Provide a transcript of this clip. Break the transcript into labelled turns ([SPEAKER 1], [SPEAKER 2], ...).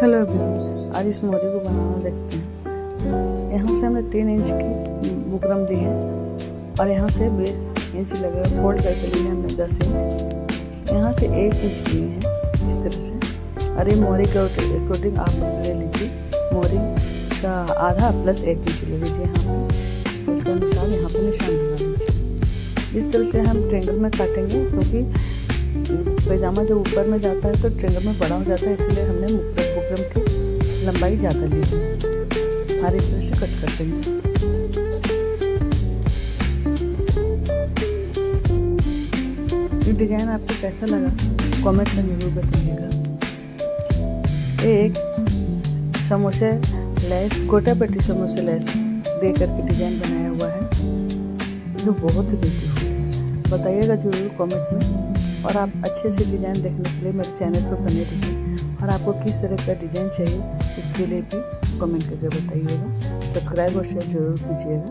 [SPEAKER 1] Hello everyone, आज इस मोहरी को बनाना देखते हैं। यहाँ से हमने 3 इंच की बुकरम दी है और यहाँ से 20 इंच लगे फोल्ड करके लिए हमने 10 इंच, यहाँ से 1 इंच लिए हैं इस तरह से। और ये मोहरी के अकॉर्डिंग आप ले लीजिए, मोहरी का आधा प्लस 1 इंच ले लीजिए। यहाँ पर उसके अनुसार यहाँ पर निशान लगा लीजिए। इस तरह से हम ट्रेंगल में काटेंगे, क्योंकि पैजामा जब ऊपर में जाता है तो ट्रेंगल में बड़ा हो जाता है, इसलिए हमने बुकरम की लंबाई ज़्यादा ली है और इस तरह से कट करते हैं। ये डिजाइन आपको कैसा लगा कमेंट में जरूर बताइएगा। एक समोसे लेस, गोटा पेटी समोसे लेस दे करके डिजाइन बनाया हुआ है, जो बहुत ही ब्यूटीफुल है। बताइएगा जरूर कमेंट में। और आप अच्छे से डिज़ाइन देखने के लिए मेरे चैनल पर बने रहिए, और आपको किस तरह का डिज़ाइन चाहिए इसके लिए भी कमेंट करके बताइएगा। सब्सक्राइब और शेयर जरूर कीजिएगा।